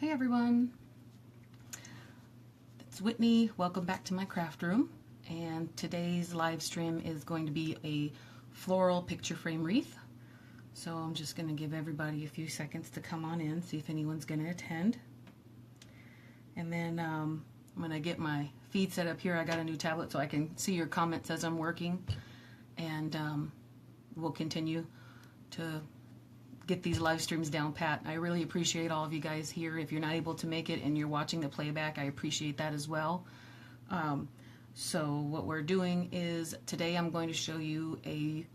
Hey everyone, it's Whitney. Welcome back to my craft room, and today's live stream is going to be a floral picture frame wreath. So I'm just going to give everybody a few seconds to come on in, see if anyone's going to attend. And then I'm going to get my feed set up here. I got a new tablet so I can see your comments as I'm working, and we'll continue to get these live streams down pat. I really appreciate all of you guys here. If you're not able to make it and you're watching the playback, I appreciate that as well. So what we're doing is today I'm going to show you a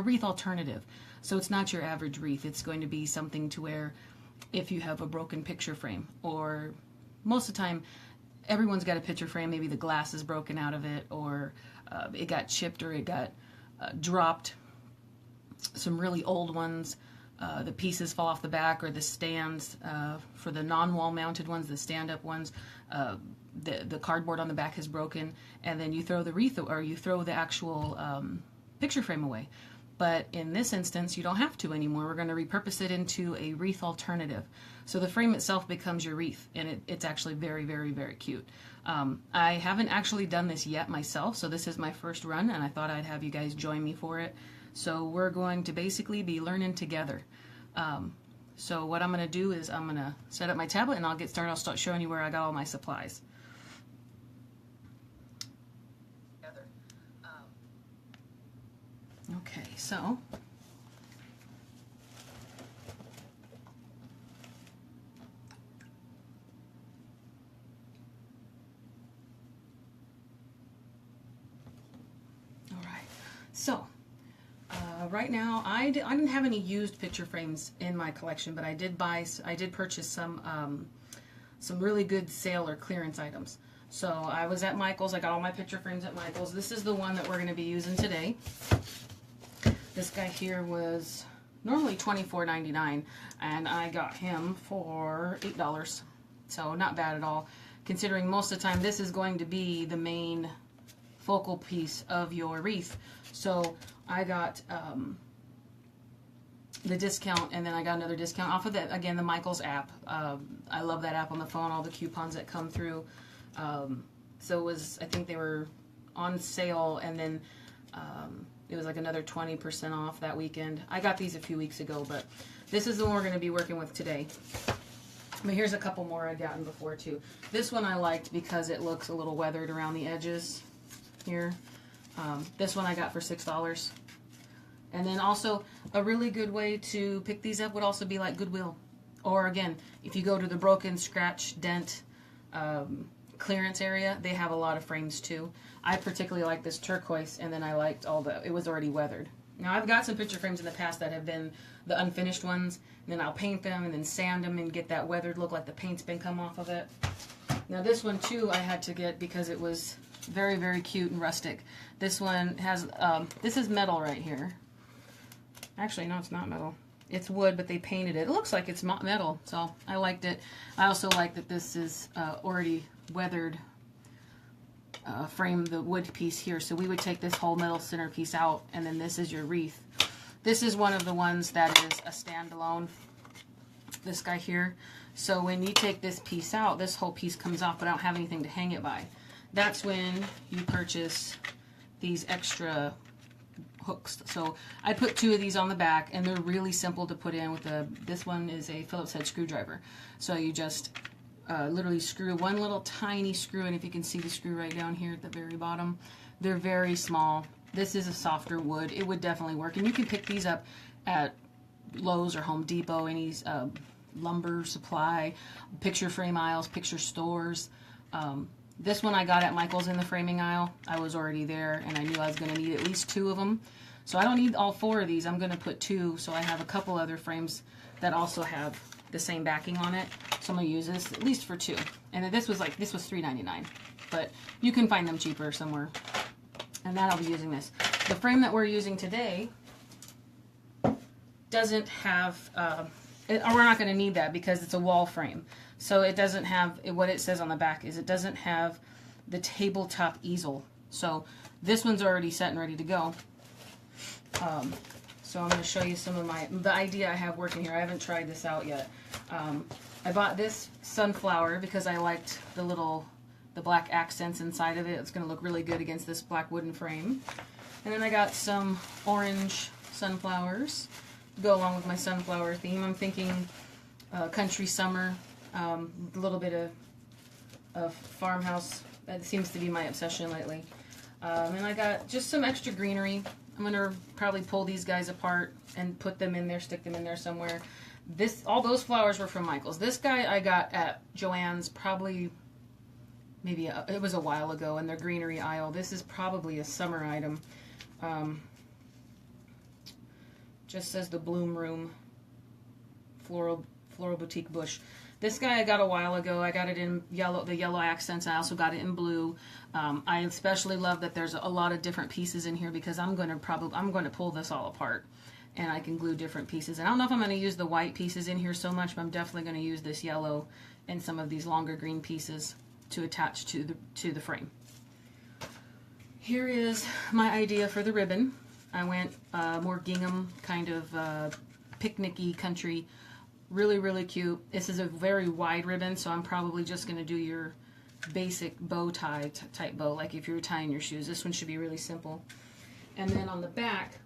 wreath alternative. So it's not your average wreath. It's going to be something to where if you have a broken picture frame, or most of the time everyone's got a picture frame, maybe the glass is broken out of it, or it got chipped, or it got dropped. Some really old ones, the pieces fall off the back, or the stands for the non-wall mounted ones, the stand-up ones, the cardboard on the back is broken, and then you throw the wreath, or you throw the actual picture frame away. But in this instance, you don't have to anymore. We're going to repurpose it into a wreath alternative. So the frame itself becomes your wreath, and it's actually very, very, very cute. I haven't actually done this yet myself, so this is my first run, and I thought I'd have you guys join me for it. So we're going to basically be learning together. So what I'm going to do is I'm going to set up my tablet and I'll get started. I'll start showing you where I got all my supplies. Okay, so all right, so right now I didn't have any used picture frames in my collection, but I did purchase some really good sale or clearance items. So I was at Michael's. I got all my picture frames at Michael's. This is the one that we're going to be using today. This guy here was normally $24.99, and I got him for $8. So not bad at all, considering most of the time this is going to be the main focal piece of your wreath. So I got the discount, and then I got another discount off of that, again, the Michael's app. I love that app on the phone, all the coupons that come through. So it was, I think they were on sale, and then it was like another 20% off that weekend. I got these a few weeks ago, but this is the one we're going to be working with today. But here's a couple more I've gotten before too. This one I liked because it looks a little weathered around the edges here. This one I got for $6. And then also a really good way to pick these up would also be like Goodwill. Or again, if you go to the broken, scratch, dent, clearance area, they have a lot of frames too. I particularly like this turquoise, and then I liked it was already weathered. Now I've got some picture frames in the past that have been the unfinished ones, and then I'll paint them and then sand them and get that weathered look like the paint's been come off of it. Now this one too I had to get because it was very, very cute and rustic. This one has, this is metal right here. Actually, no, it's not metal. It's wood, but they painted it. It looks like it's metal, so I liked it. I also like that this is already weathered frame, the wood piece here. So we would take this whole metal centerpiece out, and then this is your wreath. This is one of the ones that is a standalone, this guy here. So when you take this piece out, this whole piece comes off, but I don't have anything to hang it by. That's when you purchase these extra hooks. So I put 2 of these on the back, and they're really simple to put in with this one is a Phillips head screwdriver. So you just literally screw one little tiny screw in. If you can see the screw right down here at the very bottom, they're very small. This is a softer wood. It would definitely work, and you can pick these up at Lowe's or Home Depot, any lumber supply, picture frame aisles, picture stores. This one I got at Michael's in the framing aisle. I was already there, and I knew I was going to need at least 2 of them. So I don't need all 4 of these. I'm going to put 2, so I have a couple other frames that also have the same backing on it. So I'm going to use this at least for 2. And then this was $3.99, but you can find them cheaper somewhere. And then I'll be using this. The frame that we're using today doesn't have, we're not going to need that because it's a wall frame. So it doesn't have, what it says on the back is it doesn't have the tabletop easel. So this one's already set and ready to go. So I'm going to show you some of the idea I have working here. I haven't tried this out yet. I bought this sunflower because I liked the black accents inside of it. It's going to look really good against this black wooden frame. And then I got some orange sunflowers to go along with my sunflower theme. I'm thinking country summer, a little bit of farmhouse. That seems to be my obsession lately. And I got just some extra greenery. I'm going to probably pull these guys apart and put them in there, stick them in there somewhere. All those flowers were from Michael's. This guy I got at Joann's probably, it was a while ago in their greenery aisle. This is probably a summer item. Just says the Bloom Room Floral Boutique Bush. This guy I got a while ago. I got it in yellow, the yellow accents. I also got it in blue. I especially love that there's a lot of different pieces in here because I'm going to pull this all apart and I can glue different pieces. And I don't know if I'm going to use the white pieces in here so much, but I'm definitely going to use this yellow and some of these longer green pieces to attach to the frame. Here is my idea for the ribbon. I went more gingham, kind of picnic-y country. Really, really cute. This is a very wide ribbon, so I'm probably just going to do your basic bow tie type bow, like if you were tying your shoes. This one should be really simple. And then on the back,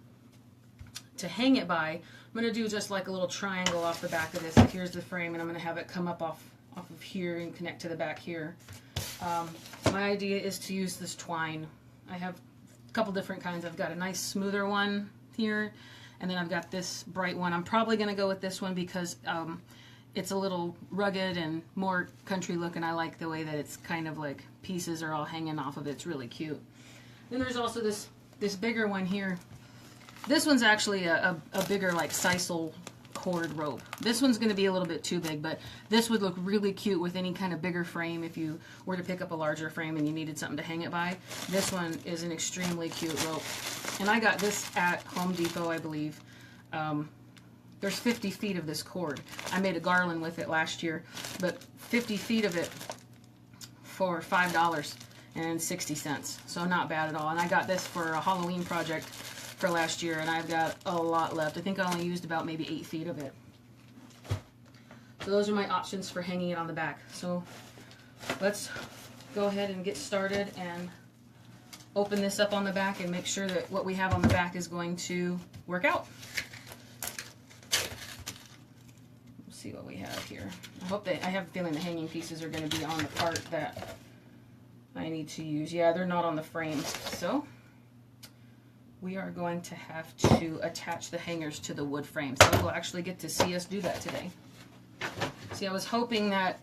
to hang it by, I'm going to do just like a little triangle off the back of this. Here's the frame, and I'm going to have it come up off of here and connect to the back here. My idea is to use this twine. I have a couple different kinds. I've got a nice smoother one here, and then I've got this bright one. I'm probably going to go with this one because it's a little rugged and more country look, and I like the way that it's kind of like pieces are all hanging off of it. It's really cute. Then there's also this bigger one here. This one's actually a bigger like sisal cord rope. This one's going to be a little bit too big, but this would look really cute with any kind of bigger frame if you were to pick up a larger frame and you needed something to hang it by. This one is an extremely cute rope. And I got this at Home Depot, I believe. There's 50 feet of this cord. I made a garland with it last year, but 50 feet of it for $5.60. So not bad at all. And I got this for a Halloween project for last year, and I've got a lot left. I think I only used about maybe 8 feet of it. So those are my options for hanging it on the back. So let's go ahead and get started and open this up on the back and make sure that what we have on the back is going to work out. Let's see what we have here. I have a feeling the hanging pieces are going to be on the part that I need to use. Yeah, they're not on the frames. So we are going to have to attach the hangers to the wood frame. So you'll actually get to see us do that today. See, I was hoping that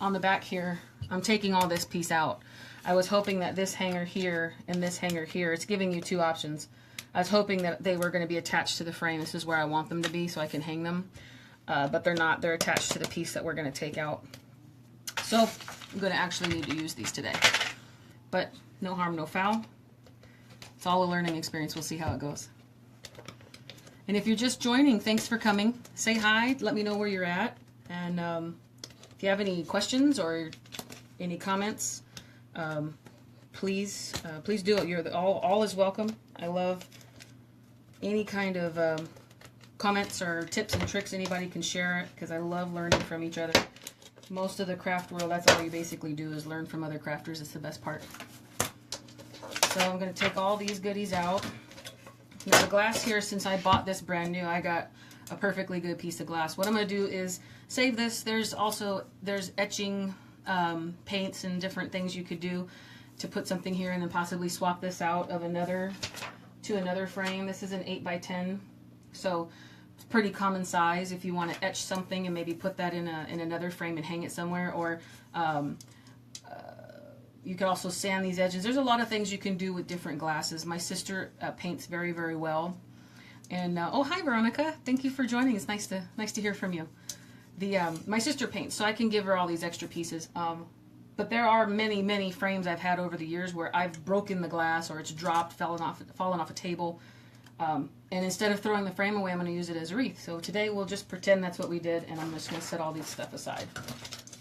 on the back here, I'm taking all this piece out. I was hoping that this hanger here and this hanger here, it's giving you two options. I was hoping that they were going to be attached to the frame. This is where I want them to be so I can hang them. But they're not. They're attached to the piece that we're going to take out. So I'm going to actually need to use these today. But no harm, no foul. It's all a learning experience. We'll see how it goes. And if you're just joining, thanks for coming. Say hi. Let me know where you're at. And if you have any questions or any comments, please do it. All is welcome. I love any kind of comments or tips and tricks anybody can share, because I love learning from each other. Most of the craft world, that's all you basically do is learn from other crafters. It's the best part. So I'm going to take all these goodies out. Now the glass here, since I bought this brand new, I got a perfectly good piece of glass. What I'm going to do is save this. There's etching paints and different things you could do to put something here, and then possibly swap this out of another frame. This is an 8x10, so it's pretty common size if you want to etch something and maybe put that in another frame and hang it somewhere. Or you could also sand these edges. There's a lot of things you can do with different glasses. My sister paints very, very well. And oh, hi Veronica, thank you for joining. It's nice to hear from you. My sister paints, so I can give her all these extra pieces. But there are many, many frames I've had over the years where I've broken the glass or it's dropped, fallen off a table. And instead of throwing the frame away, I'm going to use it as a wreath. So today we'll just pretend that's what we did, and I'm just going to set all these stuff aside.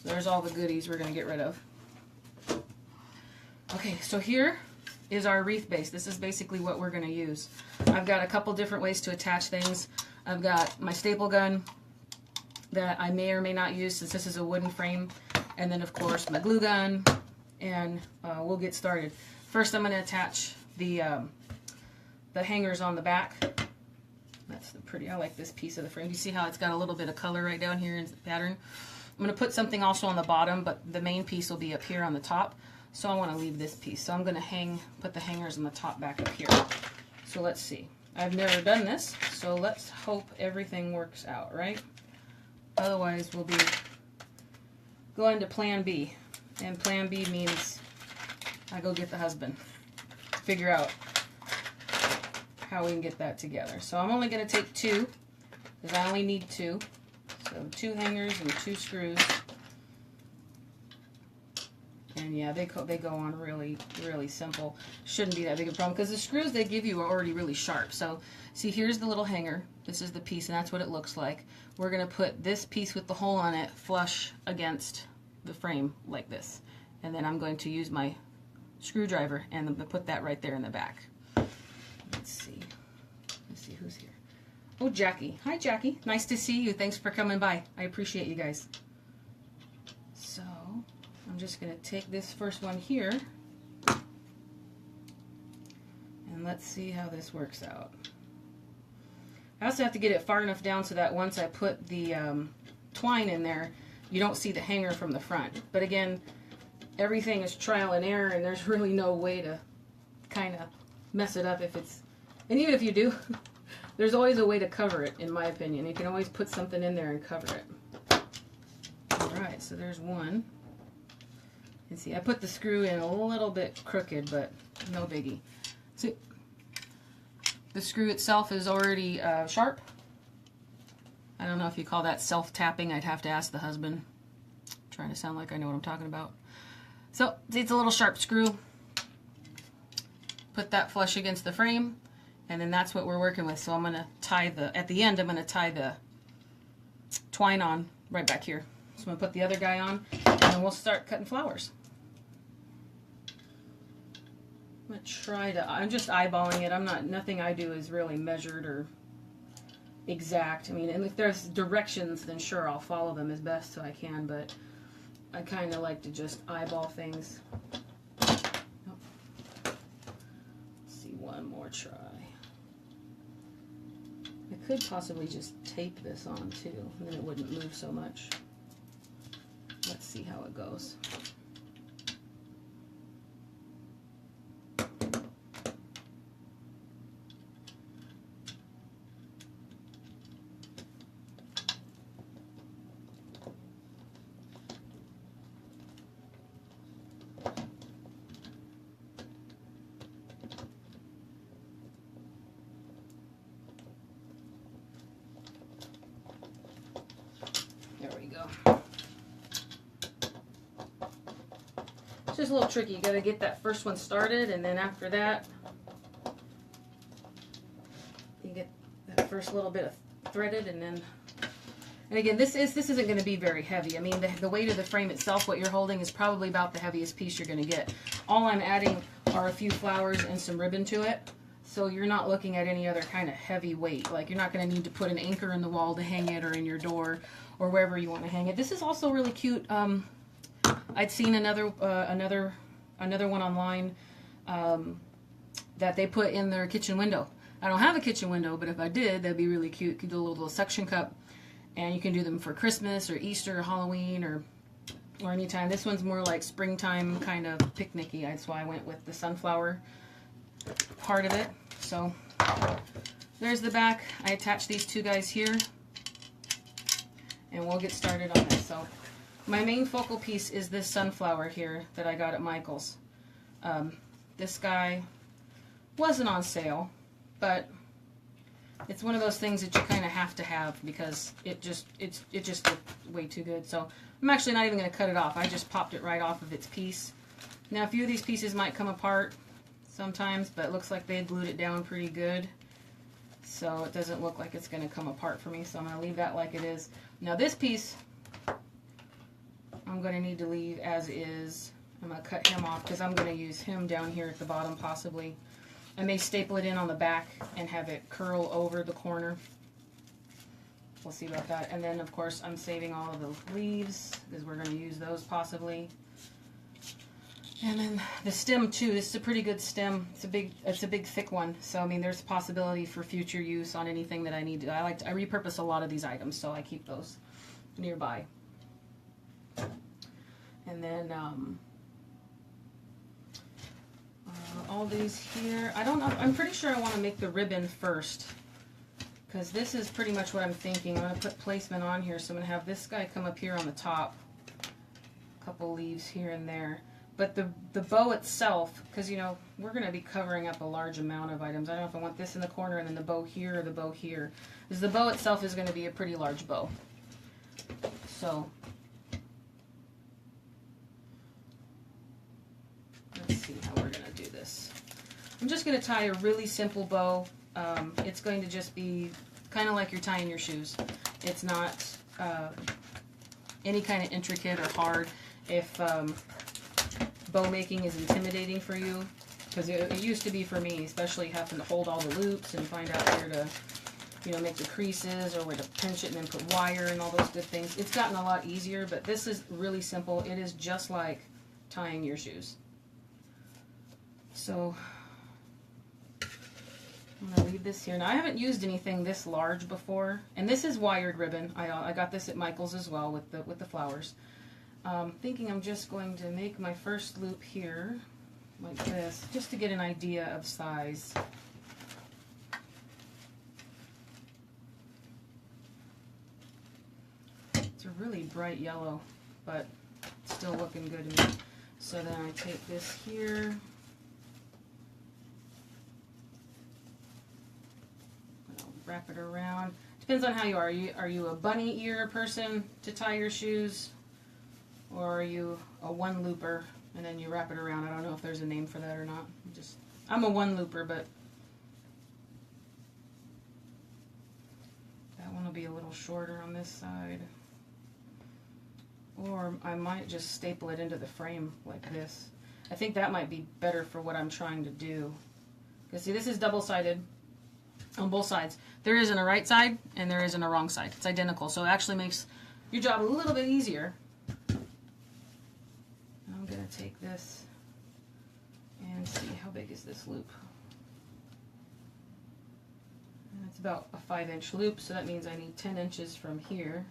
There's all the goodies we're going to get rid of. Okay, so here is our wreath base. This is basically what we're going to use. I've got a couple different ways to attach things. I've got my staple gun that I may or may not use since this is a wooden frame. And then, of course, my glue gun. And we'll get started. First, I'm going to attach the hangers on the back. That's pretty. I like this piece of the frame. You see how it's got a little bit of color right down here in the pattern? I'm going to put something also on the bottom, but the main piece will be up here on the top. So I want to leave this piece. So I'm going to put the hangers on the top back up here. So let's see. I've never done this, so let's hope everything works out, right? Otherwise, we'll be going to plan B. And plan B means I go get the husband. Figure out how we can get that together. So I'm only going to take 2, because I only need 2. So 2 hangers and 2 screws. And yeah, they go on really, really simple. Shouldn't be that big a problem, because the screws they give you are already really sharp. So see, here's the little hanger. This is the piece, and that's what it looks like. We're going to put this piece with the hole on it flush against the frame like this. And then I'm going to use my screwdriver and put that right there in the back. Let's see who's here. Oh, Jackie. Hi, Jackie. Nice to see you. Thanks for coming by. I appreciate you guys. So I'm just going to take this first one here, and let's see how this works out. I also have to get it far enough down so that once I put the twine in there, you don't see the hanger from the front. But again, everything is trial and error, and there's really no way to kind of mess it up if it's... And even if you do, there's always a way to cover it, in my opinion. You can always put something in there and cover it. Alright, so there's one. You see, I put the screw in a little bit crooked, but no biggie. See, the screw itself is already sharp. I don't know if you call that self-tapping. I'd have to ask the husband. I'm trying to sound like I know what I'm talking about. So, see, it's a little sharp screw. Put that flush against the frame, and then that's what we're working with. So I'm going to tie at the end, I'm going to tie the twine on right back here. So I'm going to put the other guy on, and then we'll start cutting flowers. I'm going to try to, I'm just eyeballing it. Nothing I do is really measured or exact. I mean, and if there's directions, then sure, I'll follow them as best I can, but I kind of like to just eyeball things. One more try. I could possibly just tape this on too, and then it wouldn't move so much. Let's see how it goes. Just a little tricky. You got to get that first one started, and then after that, you get that first little bit of threaded, and then. And again, this isn't going to be very heavy. I mean, the weight of the frame itself, what you're holding, is probably about the heaviest piece you're going to get. All I'm adding are a few flowers and some ribbon to it, so you're not looking at any other kind of heavy weight. Like, you're not going to need to put an anchor in the wall to hang it, or in your door, or wherever you want to hang it. This is also really cute. I'd seen another one online that they put in their kitchen window. I don't have a kitchen window, but if I did, that'd be really cute. You could do a little suction cup, and you can do them for Christmas or Easter or Halloween or anytime. This one's more like springtime kind of picnicky. That's why I went with the sunflower part of it. So there's the back. I attached these two guys here, and we'll get started on this. So my main focal piece is this sunflower here that I got at Michael's. This guy wasn't on sale, but it's one of those things that you kind of have to have because it just looked way too good. So I'm actually not even going to cut it off. I just popped it right off of its piece. Now a few of these pieces might come apart sometimes, but it looks like they glued it down pretty good. So it doesn't look like it's going to come apart for me, so I'm going to leave that like it is. Now this piece I'm going to need to leave as is. I'm going to cut him off because I'm going to use him down here at the bottom possibly. I may staple it in on the back and have it curl over the corner. We'll see about that. And then of course I'm saving all of the leaves because we're going to use those possibly. And then the stem too. This is a pretty good stem. It's a big thick one. So I mean there's possibility for future use on anything that I need to. I repurpose a lot of these items, so I keep those nearby. And then all these here. I don't know. I'm pretty sure I want to make the ribbon first, because this is pretty much what I'm thinking. I'm going to put placement on here, so I'm going to have this guy come up here on the top. A couple leaves here and there. But the bow itself, because, you know, we're going to be covering up a large amount of items. I don't know if I want this in the corner and then the bow here or the bow here. Because the bow itself is going to be a pretty large bow. So, let's see how we're going to do this. I'm just going to tie a really simple bow. It's going to just be kind of like you're tying your shoes. It's not any kind of intricate or hard. If bow making is intimidating for you, because it used to be for me, especially having to hold all the loops and find out where to, you know, make the creases or where to pinch it and then put wire and all those good things. It's gotten a lot easier, but this is really simple. It is just like tying your shoes. So I'm going to leave this here. Now I haven't used anything this large before, and this is wired ribbon. I got this at Michael's as well with the flowers. Thinking I'm just going to make my first loop here, like this, just to get an idea of size. It's a really bright yellow, but it's still looking good to me. So then I take this here, I'll wrap it around. Depends on how you are. Are you a bunny ear person to tie your shoes? Or are you a one looper and then you wrap it around? I don't know if there's a name for that or not. I'm a one looper, but that one will be a little shorter on this side. Or I might just staple it into the frame like this. I think that might be better for what I'm trying to do. Because see, this is double-sided on both sides. There isn't a right side and there isn't a wrong side. It's identical, so it actually makes your job a little bit easier. I'm going to take this and see how big is this loop. And it's about a 5-inch loop, so that means I need 10 inches from here.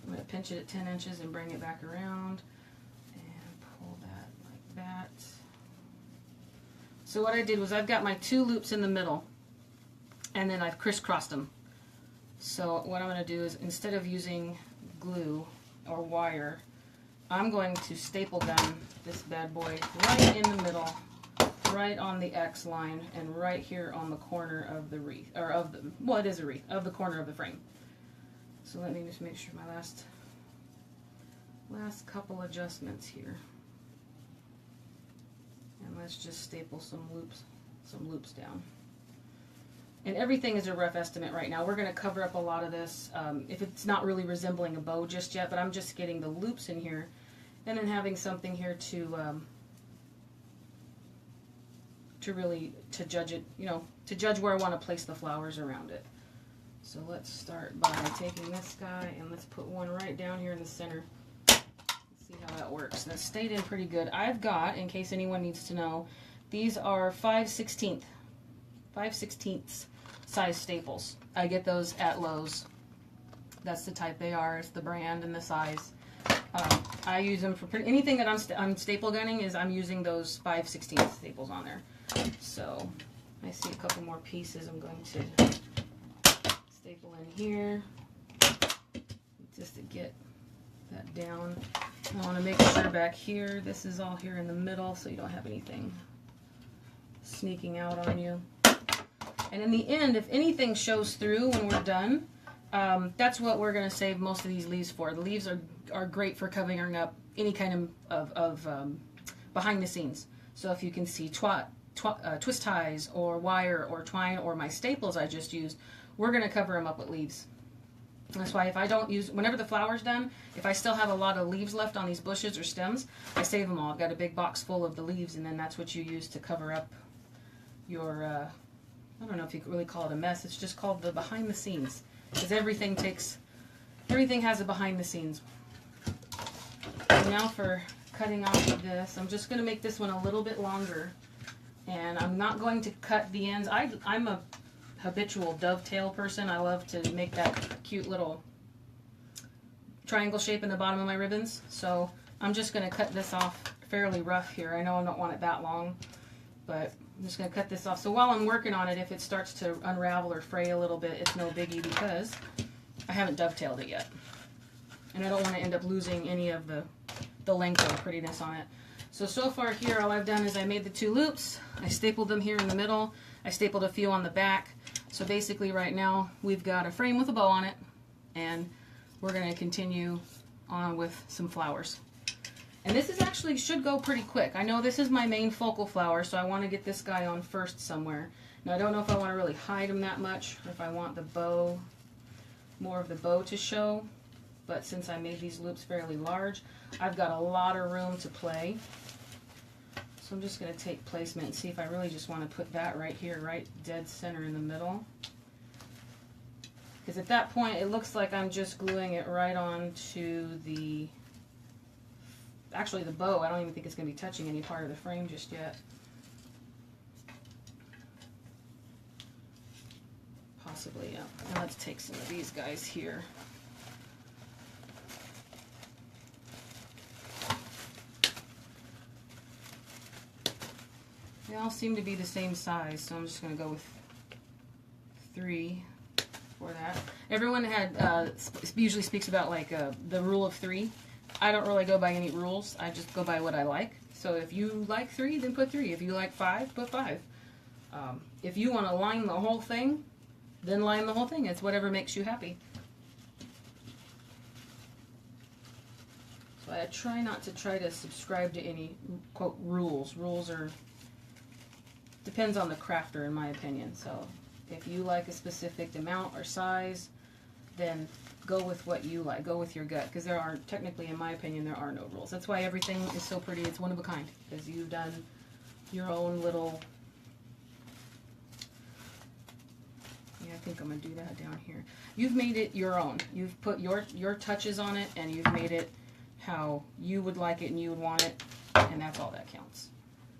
I'm going to pinch it at 10 inches and bring it back around and pull that like that. So what I did was I've got my 2 loops in the middle and then I've crisscrossed them. So what I'm going to do is, instead of using glue or wire, I'm going to staple gun this bad boy right in the middle, right on the X line, and right here on the corner of the wreath, or of the, well, it is a wreath, of the corner of the frame. So let me just make sure my last couple adjustments here. And let's just staple some loops down. And everything is a rough estimate right now. We're going to cover up a lot of this if it's not really resembling a bow just yet, but I'm just getting the loops in here and then having something here to judge it, you know, to judge where I want to place the flowers around it. So let's start by taking this guy and let's put one right down here in the center. Let's see how that works. That stayed in pretty good. I've got, in case anyone needs to know, these are 5/16 size staples. I get those at Lowe's. That's the type they are. It's the brand and the size. I use them for anything that I'm staple gunning. I'm using those 5/16 staples on there. So I see a couple more pieces I'm going to staple in here just to get that down. I want to make sure back here, this is all here in the middle so you don't have anything sneaking out on you. And in the end, if anything shows through when we're done, that's what we're going to save most of these leaves for. The leaves are great for covering up any kind of behind the scenes. So if you can see twist ties or wire or twine or my staples I just used, we're going to cover them up with leaves. That's why if I don't use, whenever the flower's done, if I still have a lot of leaves left on these bushes or stems, I save them all. I've got a big box full of the leaves, and then that's what you use to cover up your, I don't know if you could really call it a mess. It's just called the behind the scenes. Because everything has a behind the scenes. So now for cutting off of this, I'm just going to make this one a little bit longer. And I'm not going to cut the ends. I'm a habitual dovetail person. I love to make that cute little triangle shape in the bottom of my ribbons. So I'm just going to cut this off fairly rough here. I know I don't want it that long, but I'm just going to cut this off. So while I'm working on it, if it starts to unravel or fray a little bit, it's no biggie because I haven't dovetailed it yet. And I don't want to end up losing any of the length or prettiness on it. So far here, all I've done is I made the 2 loops. I stapled them here in the middle. I stapled a few on the back. So basically right now, we've got a frame with a bow on it, and we're going to continue on with some flowers. And this is actually should go pretty quick. I know this is my main focal flower, so I want to get this guy on first somewhere. Now I don't know if I want to really hide him that much, or if I want the bow, more of the bow to show. But since I made these loops fairly large, I've got a lot of room to play. So I'm just going to take placement and see if I really just want to put that right here, right dead center in the middle. Because at that point, it looks like I'm just gluing it right onto the, actually the bow. I don't even think it's going to be touching any part of the frame just yet. Possibly, yeah. Now let's take some of these guys here. They all seem to be the same size, so I'm just going to go with 3 for that. Everyone had usually speaks about like the rule of 3. I don't really go by any rules. I just go by what I like. So if you like 3, then put 3. If you like 5, put 5. If you want to line the whole thing, then line the whole thing. It's whatever makes you happy. So I try not to subscribe to any, quote, rules. Rules are... depends on the crafter, in my opinion. So if you like a specific amount or size, then go with what you like. Go with your gut, because there are, technically, in my opinion, there are no rules. That's why everything is so pretty. It's one of a kind, because you've done your own little... yeah, I think I'm going to do that down here. You've made it your own. You've put your touches on it, and you've made it how you would like it and you would want it, and that's all that counts.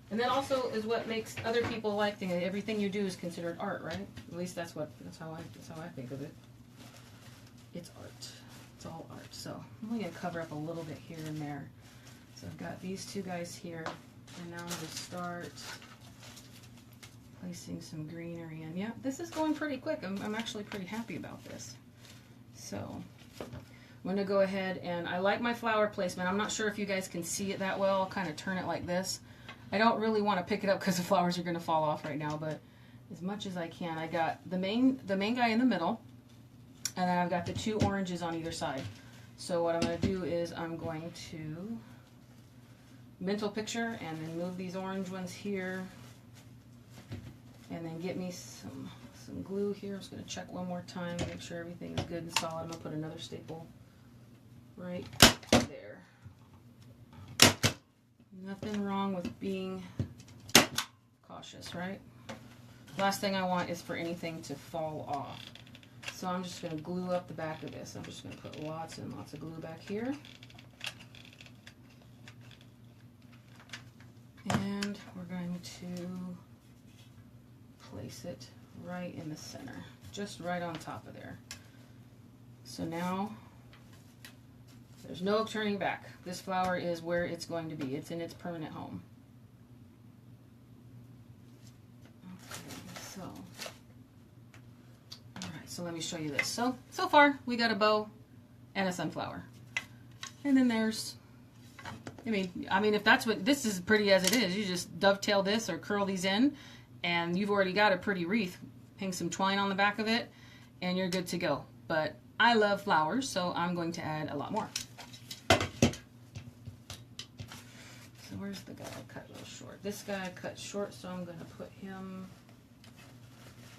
And that also is what makes other people like things. Everything you do is considered art, right? At least that's how I think of it. It's art. It's all art. So I'm only going to cover up a little bit here and there. So I've got these 2 guys here, and now I'm going to start placing some greenery in. Yeah, this is going pretty quick. I'm actually pretty happy about this. So I'm going to go ahead, and I like my flower placement. I'm not sure if you guys can see it that well. I'll kind of turn it like this. I don't really want to pick it up because the flowers are going to fall off right now, but as much as I can. I got the main guy in the middle, and then I've got the 2 oranges on either side. So what I'm going to do is I'm going to mental picture and then move these orange ones here, and then get me some glue here. I'm just going to check one more time, make sure everything is good and solid. I'm going to put another staple right there. Nothing wrong with being cautious, right? Last thing I want is for anything to fall off. So I'm just going to glue up the back of this. I'm just going to put lots and lots of glue back here. And we're going to place it right in the center, just right on top of there. So now there's no turning back. This flower is where it's going to be. It's in its permanent home. Okay, so, alright, so let me show you this. So far, we got a bow and a sunflower. And then there's, I mean, if that's what, this is pretty as it is. You just dovetail this or curl these in, and you've already got a pretty wreath. Hang some twine on the back of it, and you're good to go. But I love flowers, so I'm going to add a lot more. So where's the guy I cut real short? This guy I cut short, so I'm going to put him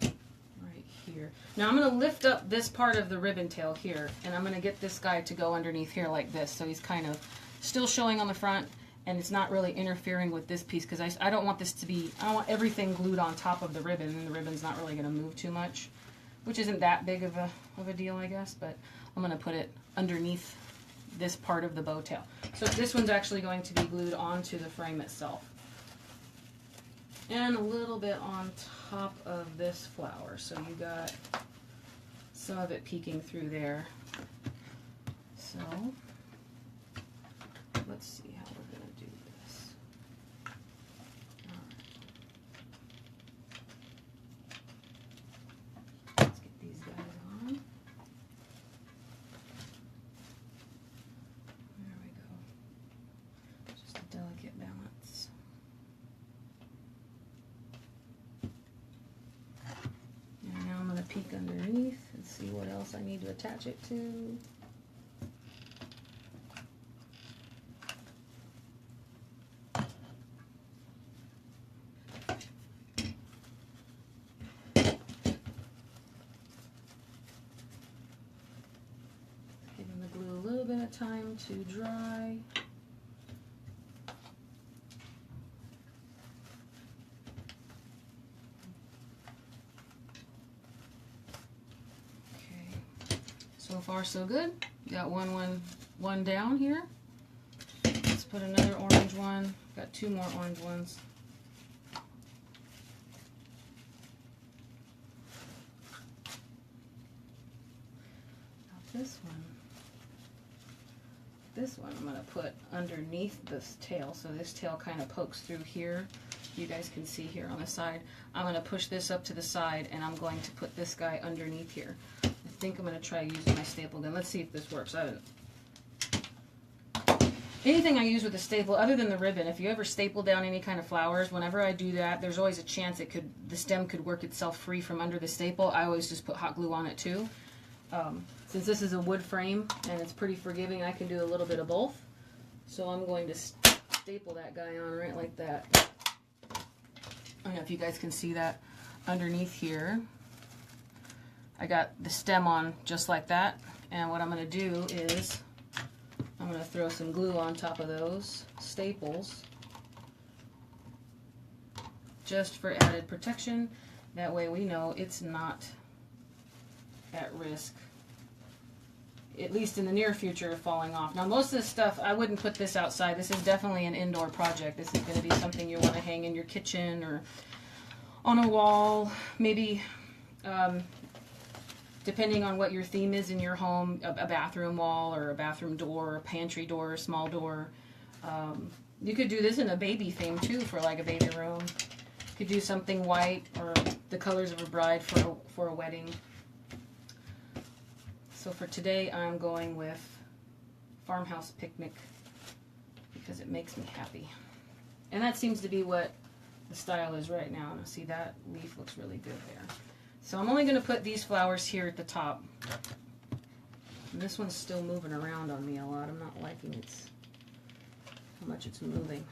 right here. Now I'm going to lift up this part of the ribbon tail here, and I'm going to get this guy to go underneath here like this, so he's kind of still showing on the front, and it's not really interfering with this piece, because I don't want this to be, I don't want everything glued on top of the ribbon, and the ribbon's not really going to move too much, which isn't that big of a deal, I guess, but I'm going to put it underneath this part of the bow tail. So this one's actually going to be glued onto the frame itself. And a little bit on top of this flower, so you got some of it peeking through there. So let's see how we're going to do this. All right. Let's get these guys on. There we go. Just a delicate balance. And now I'm going to peek underneath and see what else I need to attach it to. Time to dry. Okay, so far so good. Got one down here. Let's put another orange one. Got two more orange ones. Now this one I'm going to put underneath this tail, so this tail kind of pokes through here. You guys can see here on the side. I'm going to push this up to the side, and I'm going to put this guy underneath here. I think I'm going to try using my staple gun. Let's see if this works. Anything I use with a staple, other than the ribbon, if you ever staple down any kind of flowers, whenever I do that, there's always a chance the stem could work itself free from under the staple. I always just put hot glue on it too. Since this is a wood frame and it's pretty forgiving, I can do a little bit of both. So I'm going to staple that guy on right like that. I don't know if you guys can see that underneath here. I got the stem on just like that. And what I'm going to do is I'm going to throw some glue on top of those staples just for added protection. That way we know it's not at risk, at least in the near future, of falling off. Now most of this stuff, I wouldn't put this outside. This is definitely an indoor project. This is going to be something you want to hang in your kitchen or on a wall, maybe depending on what your theme is in your home, a bathroom wall or a bathroom door, a pantry door, a small door. You could do this in a baby theme too, for like a baby room. You could do something white or the colors of a bride for a wedding. So for today, I'm going with Farmhouse Picnic because it makes me happy. And that seems to be what the style is right now. Now see, that leaf looks really good there. So I'm only going to put these flowers here at the top. And this one's still moving around on me a lot. I'm not liking how much it's moving.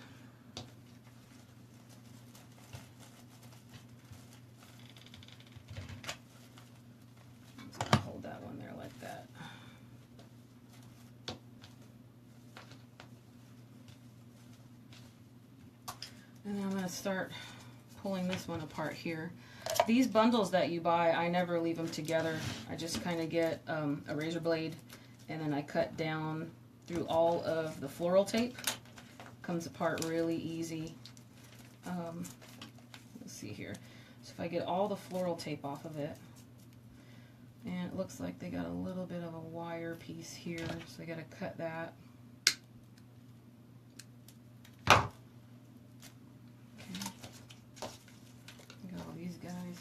Hold that one there like that. And then I'm going to start pulling this one apart here. These bundles that you buy, I never leave them together. I just kind of get a razor blade, and then I cut down through all of the floral tape. Comes apart really easy. Let's see here. So if I get all the floral tape off of it, and it looks like they got a little bit of a wire piece here, so I got to cut that.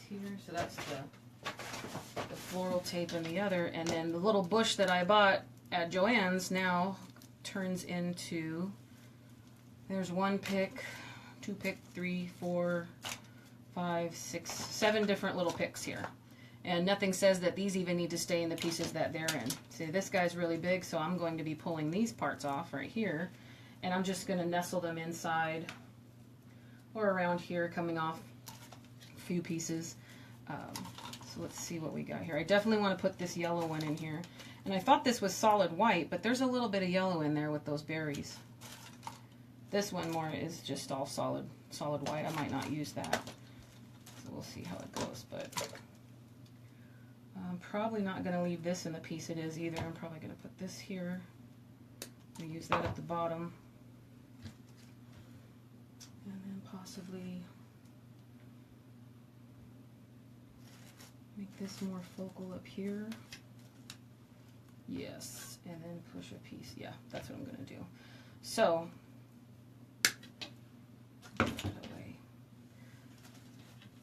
Here, so that's the floral tape in the other, and then the little bush that I bought at Joann's now turns into, there's one pick, two pick, 3, 4, 5, 6, 7 different little picks here, and nothing says that these even need to stay in the pieces that they're in. See, this guy's really big, so I'm going to be pulling these parts off right here, and I'm just going to nestle them inside or around here, coming off few pieces. So let's see what we got here. I definitely want to put this yellow one in here. And I thought this was solid white, but there's a little bit of yellow in there with those berries. This one more is just all solid white. I might not use that. So we'll see how it goes, but I'm probably not going to leave this in the piece it is either. I'm probably going to put this here. We use that at the bottom. And then possibly make this more focal up here. Yes, and then push a piece. Yeah, that's what I'm going to do. So, put that away.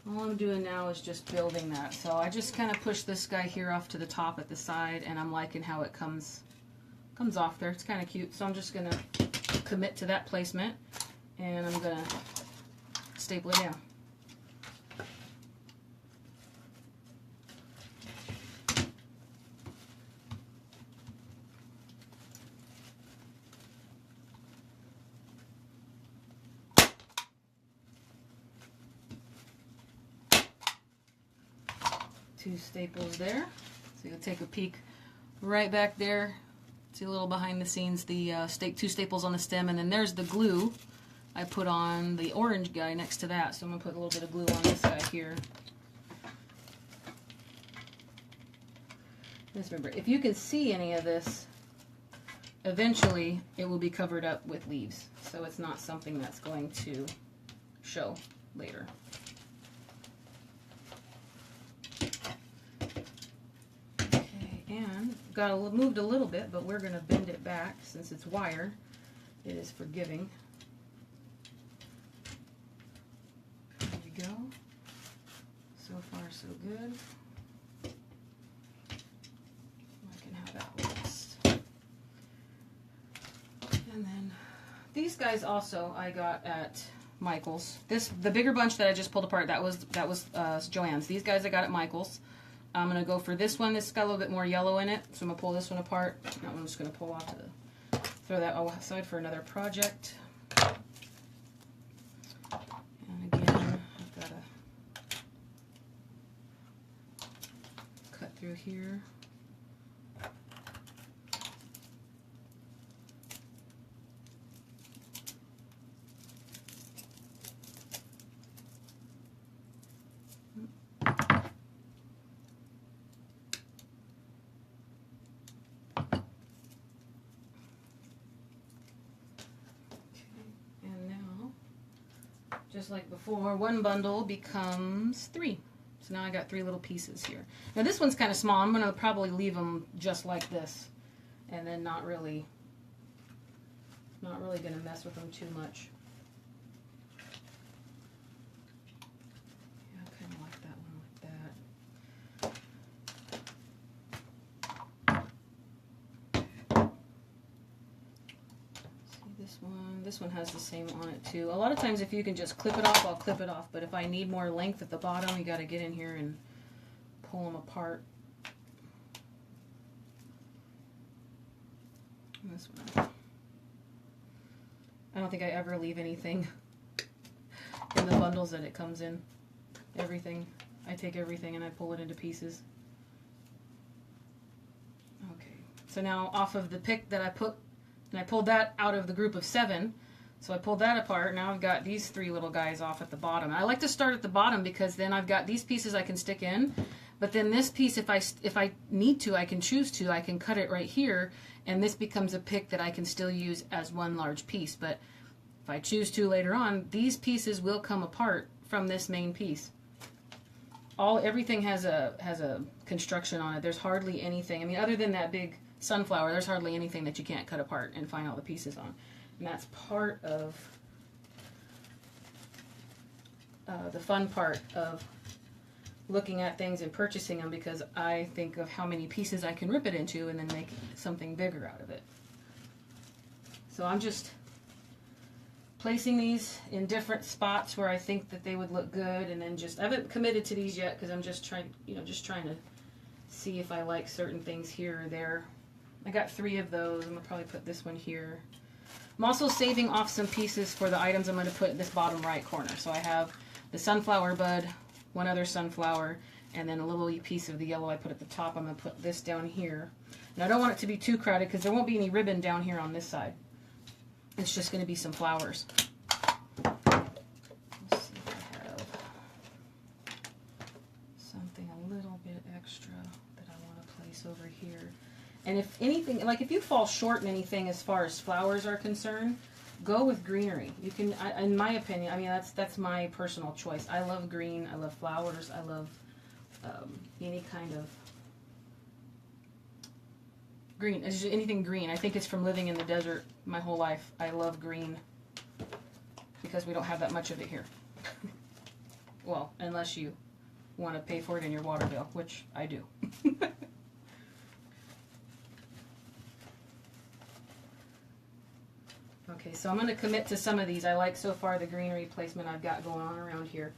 All I'm doing now is just building that. So I just kind of push this guy here off to the top at the side, and I'm liking how it comes off there. It's kind of cute. So I'm just going to commit to that placement, and I'm going to staple it down. Two staples there. So you'll take a peek right back there. See a little behind the scenes, the two staples on the stem, and then there's the glue I put on the orange guy next to that. So I'm going to put a little bit of glue on this guy here. Just remember, if you can see any of this, eventually it will be covered up with leaves. So it's not something that's going to show later. And got moved a little bit, but we're going to bend it back since it's wire. It is forgiving. There we go. So far, so good. I can have that last. And then these guys also I got at Michael's. The bigger bunch that I just pulled apart, that was Joann's. These guys I got at Michael's. I'm going to go for this one. This got a little bit more yellow in it, so I'm going to pull this one apart. That one I'm just going to pull off to throw that aside for another project. And again, I've got to cut through here. Just like before, one bundle becomes 3. So now I got 3 little pieces here. Now this one's kind of small. I'm going to probably leave them just like this, and then not really going to mess with them too much. Yeah, I kind of like that one like that. This one has the same on it too. A lot of times if you can just clip it off, I'll clip it off. But if I need more length at the bottom, you got to get in here and pull them apart. And this one, I don't think I ever leave anything in the bundles that it comes in. Everything. I take everything and I pull it into pieces. Okay. So now off of the pick that I put, and I pulled that out of the group of 7. So I pulled that apart. Now I've got these 3 little guys off at the bottom. I like to start at the bottom because then I've got these pieces I can stick in. But then this piece, if I need to, I can choose to, I can cut it right here. And this becomes a pick that I can still use as one large piece. But if I choose to later on, these pieces will come apart from this main piece. Everything has a construction on it. There's hardly anything. I mean, other than that big sunflower, there's hardly anything that you can't cut apart and find all the pieces on. And that's part of the fun part of looking at things and purchasing them, because I think of how many pieces I can rip it into and then make something bigger out of it. So I'm just placing these in different spots where I think that they would look good, and then I haven't committed to these yet because I'm just trying to see if I like certain things here or there. I got 3 of those. I'm going to probably put this one here. I'm also saving off some pieces for the items I'm going to put in this bottom right corner. So I have the sunflower bud, one other sunflower, And then a little piece of the yellow I put at the top. I'm going to put this down here. And I don't want it to be too crowded because there won't be any ribbon down here on this side. It's just going to be some flowers. Let's see if I have something a little bit extra that I want to place over here. And if anything, like if you fall short in anything as far as flowers are concerned, go with greenery. You can, in my opinion, I mean, that's my personal choice. I love green. I love flowers. I love any kind of green. It's just anything green. I think it's from living in the desert my whole life. I love green because we don't have that much of it here. Well, unless you want to pay for it in your water bill, which I do. Okay, so I'm going to commit to some of these. I like so far the greenery placement I've got going on around here.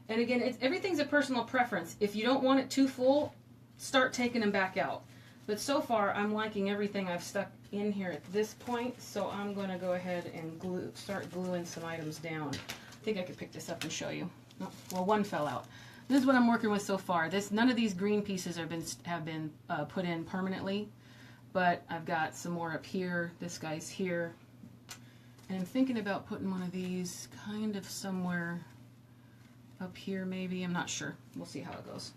And again, everything's a personal preference. If you don't want it too full, start taking them back out. But so far, I'm liking everything I've stuck in here at this point, so I'm going to go ahead and start gluing some items down. I think I could pick this up and show you. Oh, well, one fell out. This is what I'm working with so far. None of these green pieces have been put in permanently, but I've got some more up here. This guy's here. And I'm thinking about putting one of these kind of somewhere up here maybe. I'm not sure. We'll see how it goes.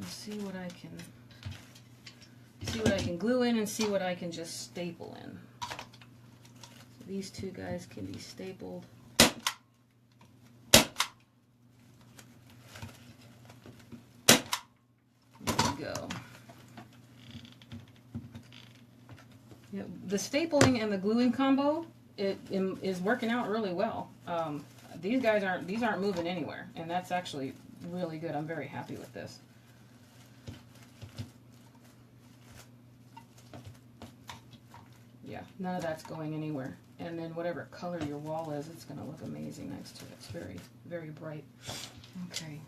See what I can glue in and see what I can just staple in. So these two guys can be stapled. There we go. Yep. The stapling and the gluing combo is working out really well. These aren't moving anywhere, and that's actually really good. I'm very happy with this. Yeah, none of that's going anywhere. And then whatever color your wall is, it's going to look amazing next to it. It's very, very bright. Okay.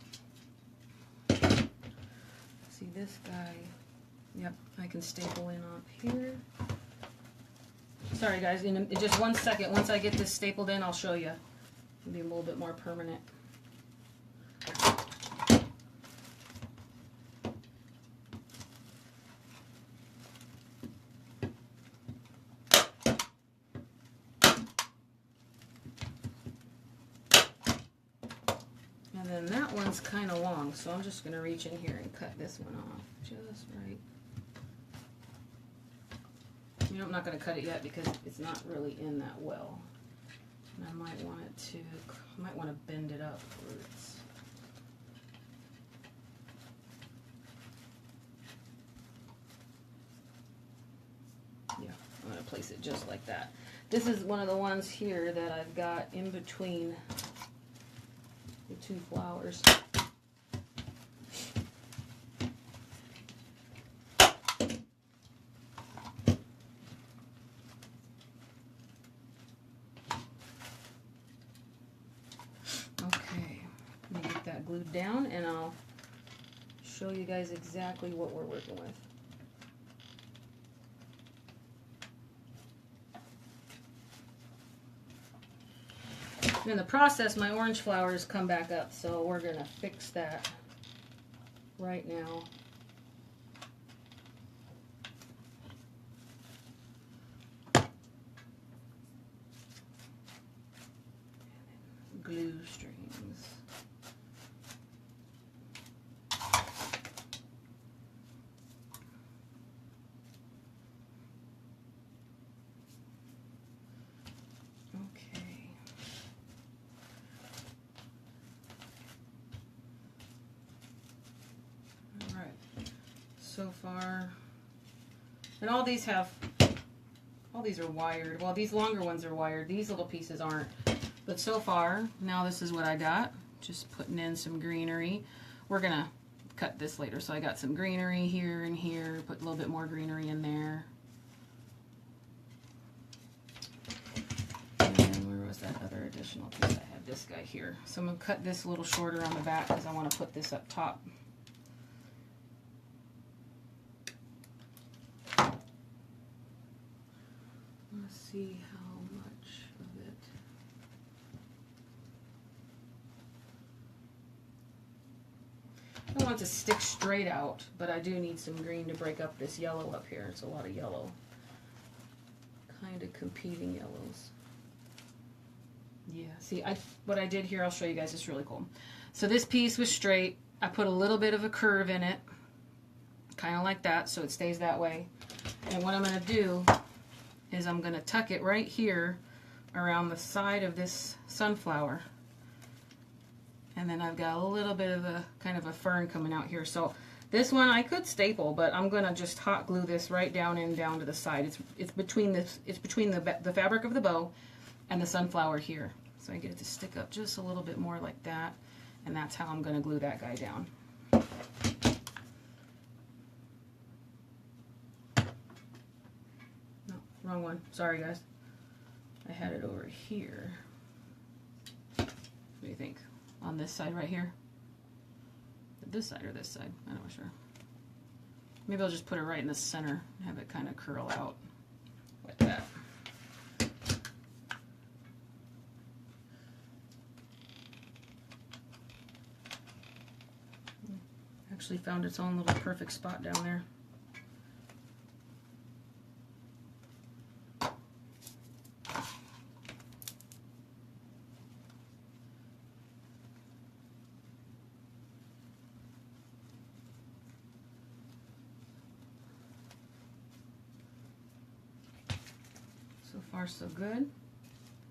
See this guy? Yep, I can staple in up here. Sorry guys, in just 1 second. Once I get this stapled in, I'll show you. It'll be a little bit more permanent. And then that one's kind of long, so I'm just going to reach in here and cut this one off just right. You know, I'm not going to cut it yet because it's not really in that well. And I might want to bend it up where it's. Yeah, I'm going to place it just like that. This is one of the ones here that I've got in between the two flowers. Okay, let me get that glued down and I'll show you guys exactly what we're working with. In the process, my orange flowers come back up, so we're going to fix that right now. Glue strings. So far, and all these are wired. Well, these longer ones are wired. These little pieces aren't. But so far, now this is what I got. Just putting in some greenery. We're gonna cut this later. So I got some greenery here and here. Put a little bit more greenery in there. And where was that other additional piece? I had this guy here. So I'm gonna cut this a little shorter on the back because I want to put this up top. Let's see how much of it. I don't want it to stick straight out, but I do need some green to break up this yellow up here. It's a lot of yellow. Kind of competing yellows. Yeah, see, what I did here, I'll show you guys, it's really cool. So this piece was straight. I put a little bit of a curve in it, kind of like that, so it stays that way. And what I'm going to do is I'm going to tuck it right here around the side of this sunflower. And then I've got a little bit of a kind of a fern coming out here. So this one I could staple, but I'm going to just hot glue this right down and down to the side. It's between the fabric of the bow and the sunflower here. So I get it to stick up just a little bit more like that. And that's how I'm going to glue that guy down. No, wrong one. Sorry, guys. I had it over here. What do you think? On this side right here? This side or this side? I'm not sure. Maybe I'll just put it right in the center and have it kind of curl out like that. Actually found its own little perfect spot down there. So far, so good.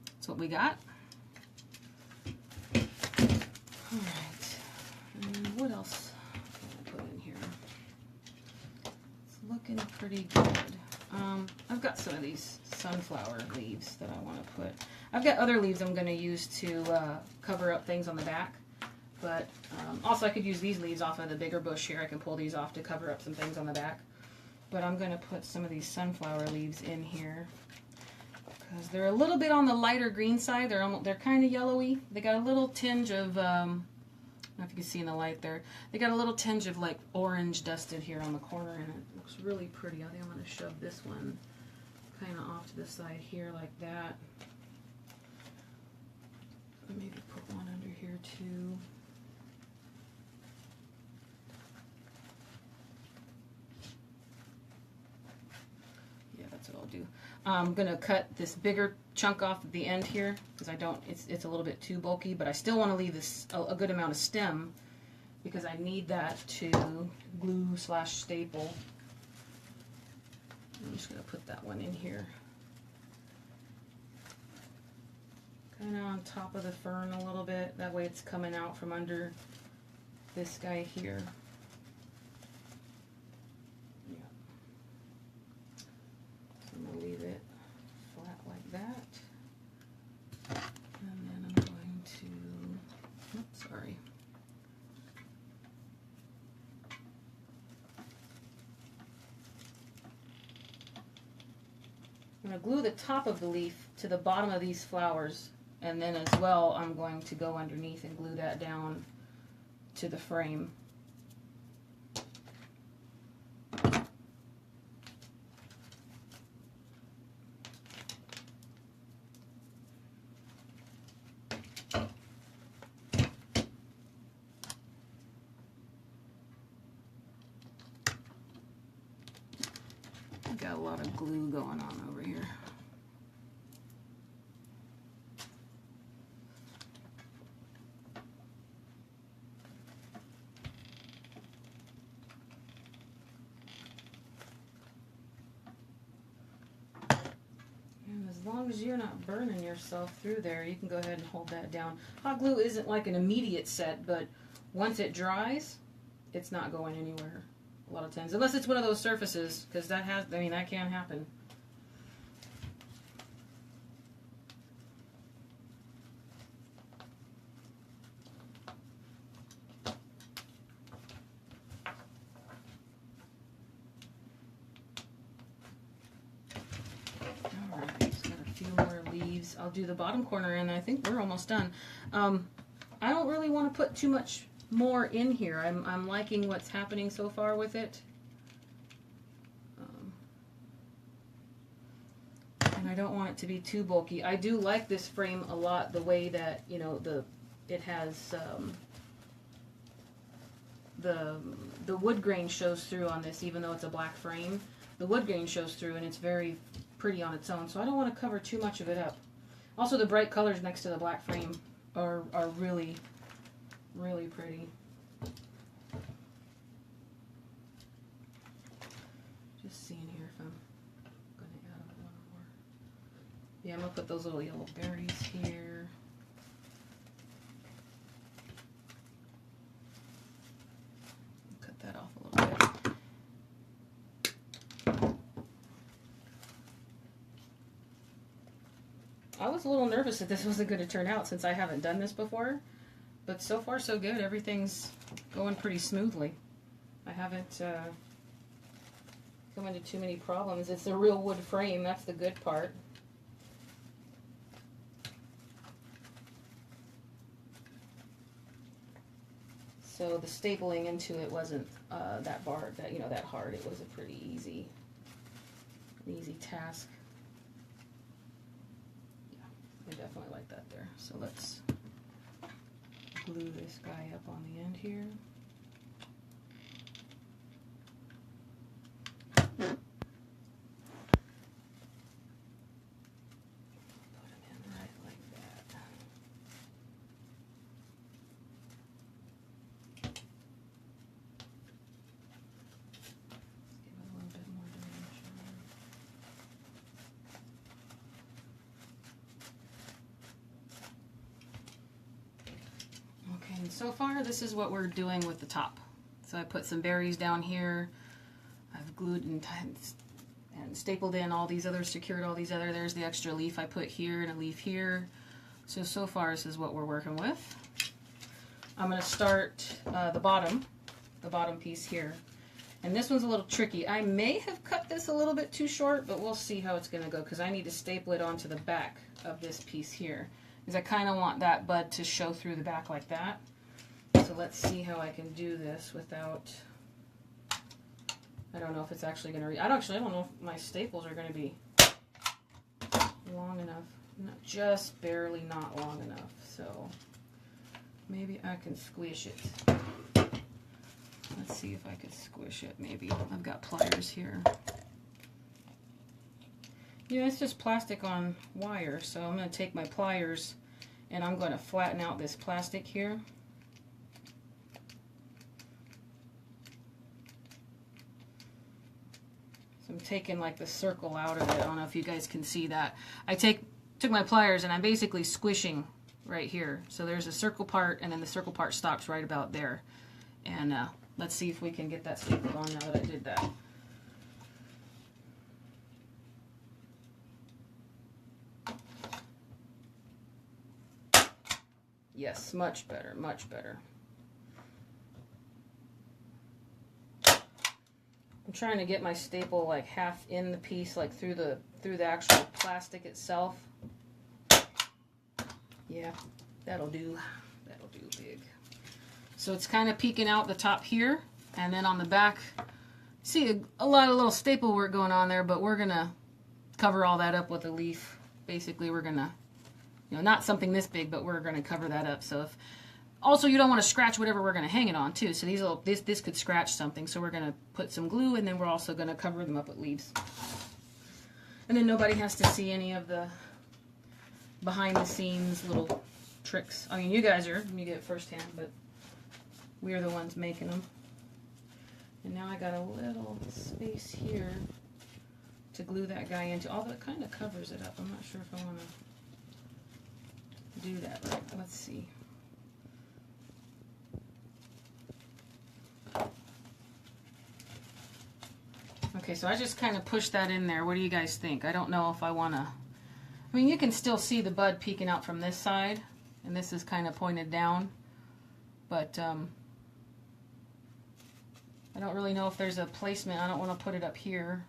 That's what we got. All right. And what else can I put in here? It's looking pretty good. I've got some of these sunflower leaves that I want to put. I've got other leaves I'm going to use to cover up things on the back. But also I could use these leaves off of the bigger bush here. I can pull these off to cover up some things on the back. But I'm going to put some of these sunflower leaves in here. Because they're a little bit on the lighter green side. They're kind of yellowy. They got a little tinge of, I don't know if you can see in the light there. They got a little tinge of like orange dusted here on the corner, and it looks really pretty. I think I'm going to shove this one kind of off to the side here like that. Maybe put one under here too. Yeah, that's what I'll do. I'm going to cut this bigger chunk off at the end here because it's a little bit too bulky, but I still want to leave this a good amount of stem because I need that to glue / staple. I'm just going to put that one in here. Kind of on top of the fern a little bit. That way it's coming out from under this guy here. Yeah. So I'm going to leave it flat like that. And then I'm going to, oops, sorry. I'm going to glue the top of the leaf to the bottom of these flowers, and then as well I'm going to go underneath and glue that down to the frame. Got a lot of glue going on over here. And as long as you're not burning yourself through there, you can go ahead and hold that down. Hot glue isn't like an immediate set, but once it dries, it's not going anywhere. A lot of times, unless it's one of those surfaces, because that can happen. Alright, just got a few more leaves. I'll do the bottom corner, and I think we're almost done. I don't really want to put too much more in here. I'm liking what's happening so far with it. And I don't want it to be too bulky. I do like this frame a lot, the way that, you know, it has the wood grain shows through on this, even though it's a black frame. The wood grain shows through, and it's very pretty on its own. So I don't want to cover too much of it up. Also, the bright colors next to the black frame are really, really pretty. Just seeing here if I'm going to add a little more. Yeah, I'm going to put those little yellow berries here. Cut that off a little bit. I was a little nervous that this wasn't going to turn out since I haven't done this before, but so far so good. Everything's going pretty smoothly. I haven't come into too many problems. It's a real wood frame, that's the good part. So the stapling into it wasn't that hard. It was a pretty easy task. I definitely like that there. So let's glue this guy up on the end here. Put him in right like that. Let's give it a little bit more dimension. Okay, and so far this is what we're doing with the top. So I put some berries down here. I've glued and stapled in all these others, secured all these other. There's the extra leaf I put here and a leaf here. So far this is what we're working with. I'm going to start the bottom piece here. And this one's a little tricky. I may have cut this a little bit too short, but we'll see how it's going to go because I need to staple it onto the back of this piece here. Because I kind of want that bud to show through the back like that. So let's see how I can do this without... I don't know if it's actually going to... I don't know if my staples are going to be long enough. Just barely not long enough. So maybe I can squish it. Let's see if I could squish it. Maybe. I've got pliers here. Yeah, it's just plastic on wire. So I'm going to take my pliers and I'm going to flatten out this plastic here. I'm taking like the circle out of it. I don't know if you guys can see that. I took my pliers and I'm basically squishing right here. So there's a circle part and then the circle part stops right about there. And let's see if we can get that stapled on now that I did that. Yes, much better, much better. I'm trying to get my staple like half in the piece, like through the actual plastic itself. Yeah, that'll do. That'll do big. So it's kind of peeking out the top here, and then on the back, see a lot of little staple work going on there, but we're gonna cover all that up with a leaf. Basically, we're gonna, not something this big, but we're gonna cover that up. So if also, you don't want to scratch whatever we're going to hang it on, too. So this could scratch something. So we're going to put some glue, and then we're also going to cover them up with leaves. And then nobody has to see any of the behind-the-scenes little tricks. I mean, you get it firsthand, but we're the ones making them. And now I got a little space here to glue that guy into. Although it kind of covers it up. I'm not sure if I want to do that right. Let's see. Okay, so I just kind of pushed that in there. What do you guys think? I don't know if I want to... I mean, you can still see the bud peeking out from this side, and this is kind of pointed down. But I don't really know if there's a placement. I don't want to put it up here.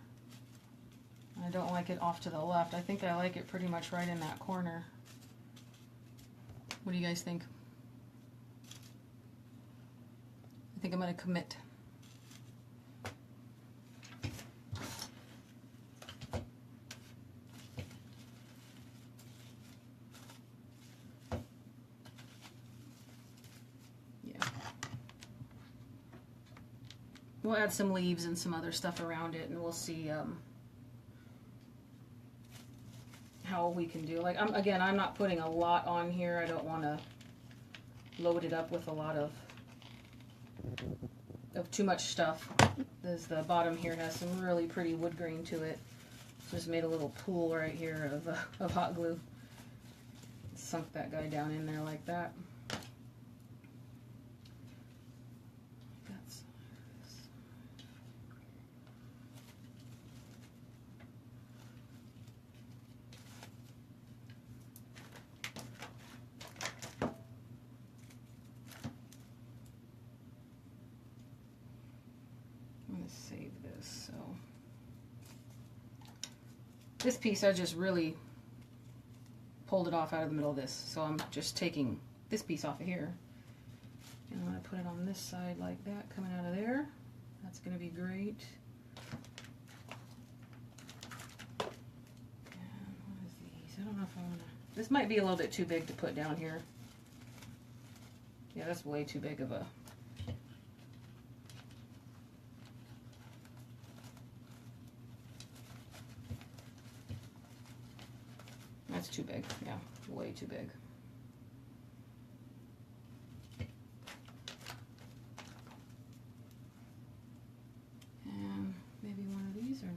I don't like it off to the left. I think I like it pretty much right in that corner. What do you guys think? I think I'm going to commit. we'll add some leaves and some other stuff around it, and we'll see how we can do. Like, again, I'm not putting a lot on here. I don't want to load it up with a lot of too much stuff. This, the bottom here has some really pretty wood grain to it. Just made a little pool right here of hot glue. Sunk that guy down in there like that. Save this. So this piece, I just really pulled it off out of the middle of this, so I'm just taking this piece off of here, and I'm going to put it on this side like that, coming out of there. That's going to be great. And what is these? I don't know if I want to. This might be a little bit too big to put down here. Yeah, that's way too big of a. That's too big, yeah, way too big. And maybe one of these or no?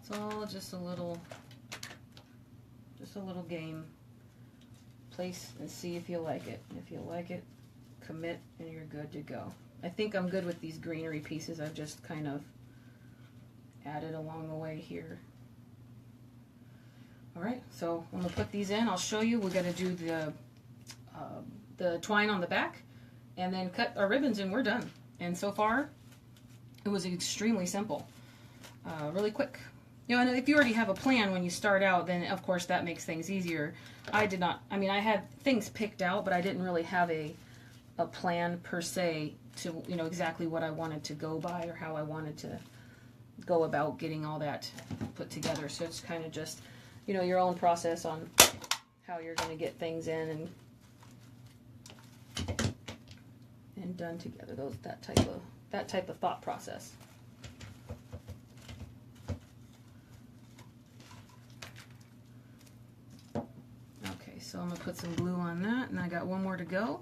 It's all just a little game. Place and see if you like it. If you like it, commit and you're good to go. I think I'm good with these greenery pieces. I've just kind of added along the way here. Alright, so I'm going to put these in. I'll show you. We're going to do the twine on the back and then cut our ribbons and we're done. And so far, it was extremely simple. Really quick. You know, and if you already have a plan when you start out, then of course that makes things easier. I did not, I mean, I had things picked out, but I didn't really have a plan per se to, you know, exactly what I wanted to go by or how I wanted to go about getting all that put together. So it's kind of just, you know, your own process on how you're going to get things in and done together. That type of thought process. So I'm going to put some glue on that, and I got one more to go.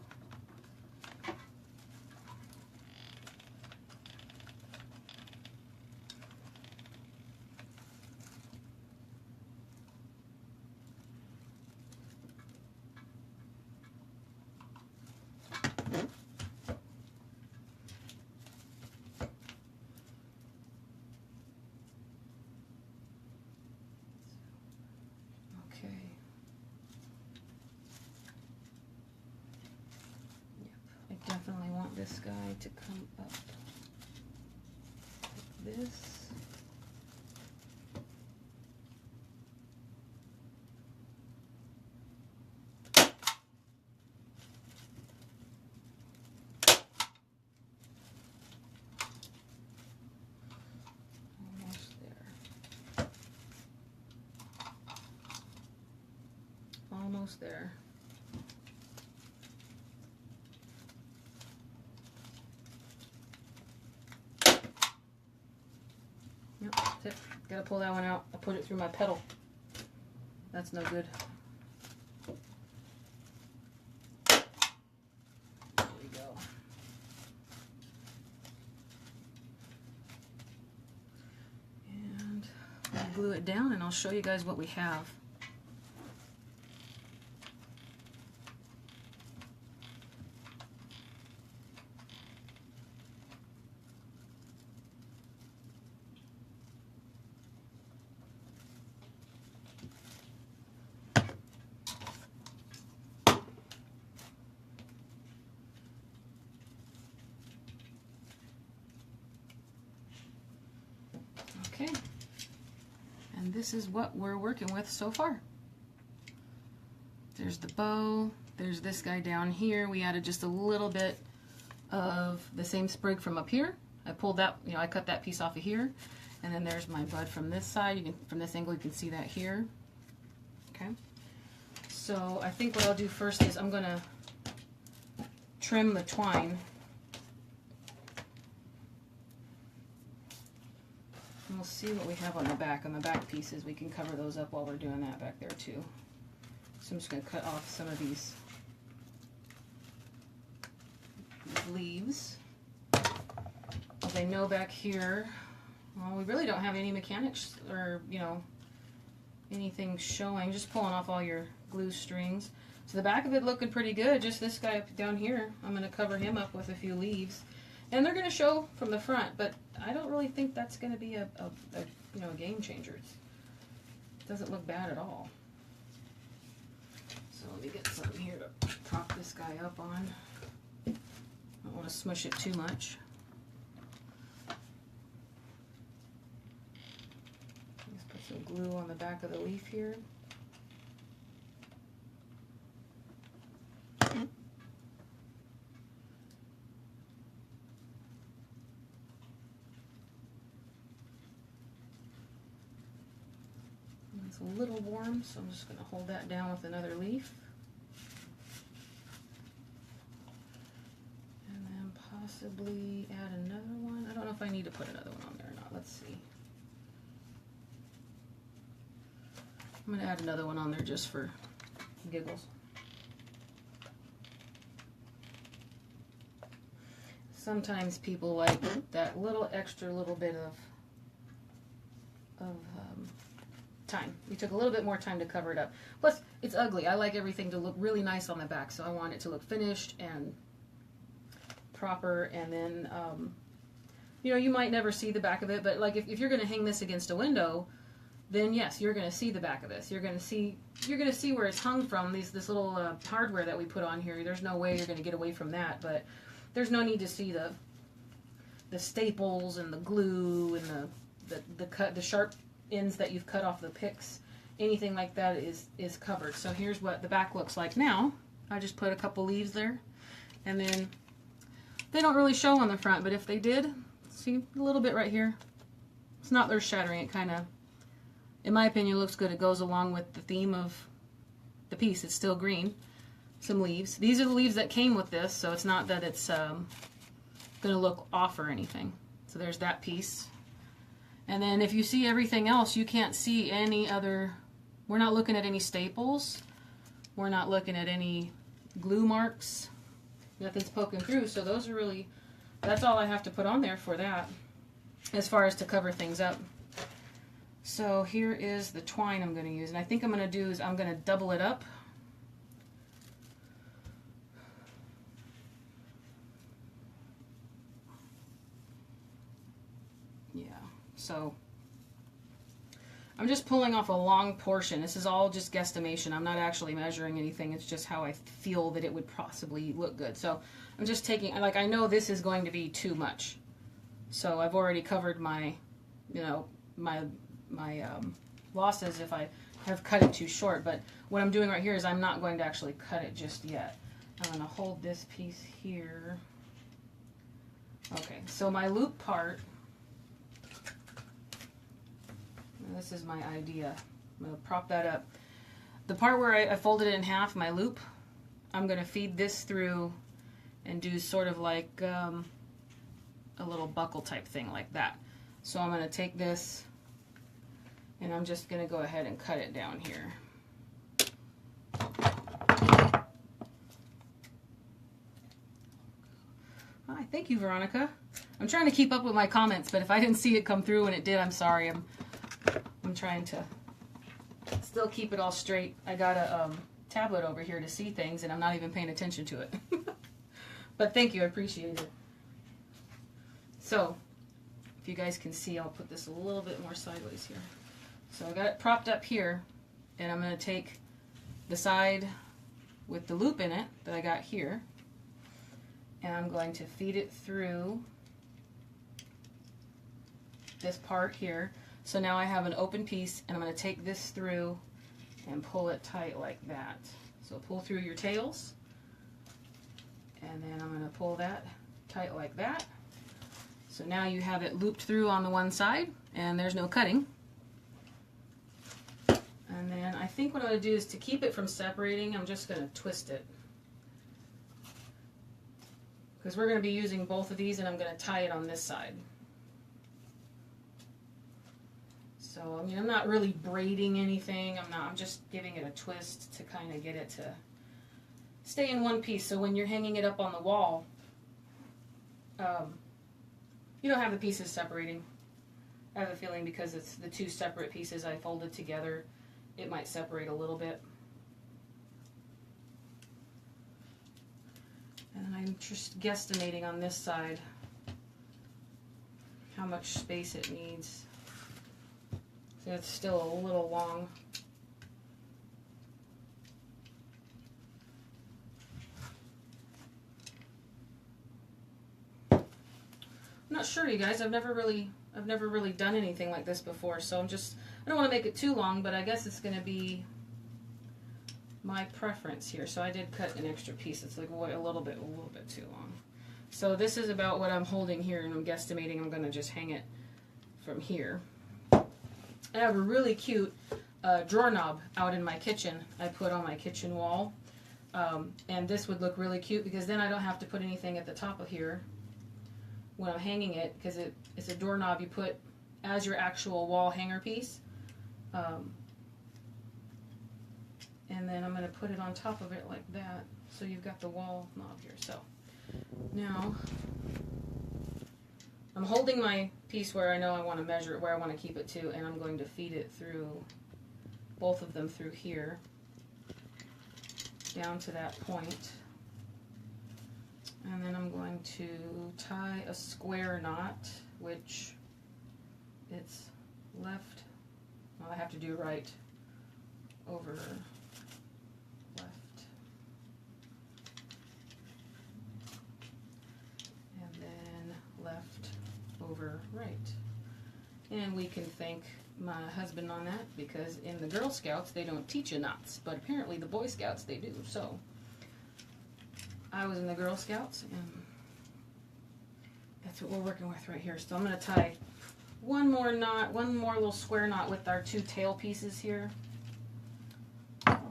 Definitely want this guy to come up like this. Almost there. Almost there. Yep, that's it. Gotta pull that one out. I put it through my pedal. That's no good. There we go. And I'll glue it down and I'll show you guys what we have. Okay, and this is what we're working with so far. There's the bow, There's this guy down here. We added just a little bit of the same sprig from up here. I pulled that, you know, I cut that piece off of here. And then there's my bud from this side. You can, from this angle, you can see that here. Okay. So I think what I'll do first is I'm going to trim the twine. And we'll see what we have on the back. On the back pieces, we can cover those up while we're doing that back there too. So I'm just going to cut off some of these leaves. As I know back here, well, we really don't have any mechanics or, you know, anything showing. Just pulling off all your glue strings. So the back of it looking pretty good. Just this guy down here, I'm going to cover him up with a few leaves. And they're going to show from the front, but I don't really think that's going to be a you know, a game changer. It doesn't look bad at all. So let me get some here to prop this guy up on. I don't want to smush it too much. Let's put some glue on the back of the leaf here. It's a little warm, so I'm just going to hold that down with another leaf. And then possibly add another one. I don't know if I need to put another one on there or not. Let's see. I'm going to add another one on there just for giggles. Sometimes people like that little extra little bit of time. We took a little bit more time to cover it up. Plus, it's ugly. I like everything to look really nice on the back, so I want it to look finished and proper. And then, you know, you might never see the back of it, but like if you're going to hang this against a window, then yes, you're going to see the back of this. You're going to see where it's hung from. This little hardware that we put on here. There's no way you're going to get away from that, but there's no need to see the staples and the glue and the sharp ends that you've cut off the picks. Anything like that is covered. So here's what the back looks like now. I just put a couple leaves there, and then they don't really show on the front, but if they did, see a little bit right here. It's not earth-shattering. It kind of, in my opinion, looks good. It goes along with the theme of the piece. It's still green. Some leaves. These are the leaves that came with this, so it's not that it's going to look off or anything. So there's that piece. And then if you see everything else, you can't see any other, we're not looking at any staples. We're not looking at any glue marks. Nothing's poking through, so those are really, that's all I have to put on there for that, as far as to cover things up. So here is the twine I'm going to use, and I think I'm going to do is I'm going to double it up. So I'm just pulling off a long portion. This is all just guesstimation. I'm not actually measuring anything. It's just how I feel that it would possibly look good. So I'm just taking, like, I know this is going to be too much. So I've already covered my, you know, my losses if I have cut it too short. But what I'm doing right here is I'm not going to actually cut it just yet. I'm going to hold this piece here. Okay, so my loop part, this is my idea. I'm going to prop that up. The part where I folded it in half, my loop, I'm going to feed this through and do sort of like a little buckle type thing like that. So I'm going to take this and I'm just going to go ahead and cut it down here. Hi, thank you, Veronica. I'm trying to keep up with my comments, but if I didn't see it come through when it did, I'm sorry. I'm trying to still keep it all straight. I got a tablet over here to see things, and I'm not even paying attention to it. But thank you, I appreciate it. So, if you guys can see, I'll put this a little bit more sideways here. So I got it propped up here, and I'm going to take the side with the loop in it that I got here, and I'm going to feed it through this part here. So now I have an open piece, and I'm going to take this through and pull it tight like that. So pull through your tails, and then I'm going to pull that tight like that. So now you have it looped through on the one side, and there's no cutting. And then I think what I'm going to do is, to keep it from separating, I'm just going to twist it. Because we're going to be using both of these, and I'm going to tie it on this side. So, I mean, I'm not really braiding anything. I'm just giving it a twist to kind of get it to stay in one piece. So when you're hanging it up on the wall, you don't have the pieces separating. I have a feeling because it's the two separate pieces I folded together, it might separate a little bit. And I'm just guesstimating on this side how much space it needs. So it's still a little long. I'm not sure, you guys. I've never really done anything like this before, so I don't want to make it too long, but I guess it's going to be my preference here. So I did cut an extra piece. It's like a little bit too long. So this is about what I'm holding here, and I'm guesstimating I'm going to just hang it from here. I have a really cute drawer knob out in my kitchen. I put on my kitchen wall, and this would look really cute because then I don't have to put anything at the top of here when I'm hanging it, because it's a doorknob you put as your actual wall hanger piece. And then I'm going to put it on top of it like that, so you've got the wall knob here. So now I'm holding my piece where I know I want to measure it, where I want to keep it to, and I'm going to feed it through, both of them through here, down to that point. And then I'm going to tie a square knot, which it's left, well, I have to do right over left. And then left over right. And we can thank my husband on that, because in the Girl Scouts they don't teach you knots, but apparently the Boy Scouts they do. So I was in the Girl Scouts, and that's what we're working with right here. So I'm going to tie one more knot, one more little square knot with our two tail pieces here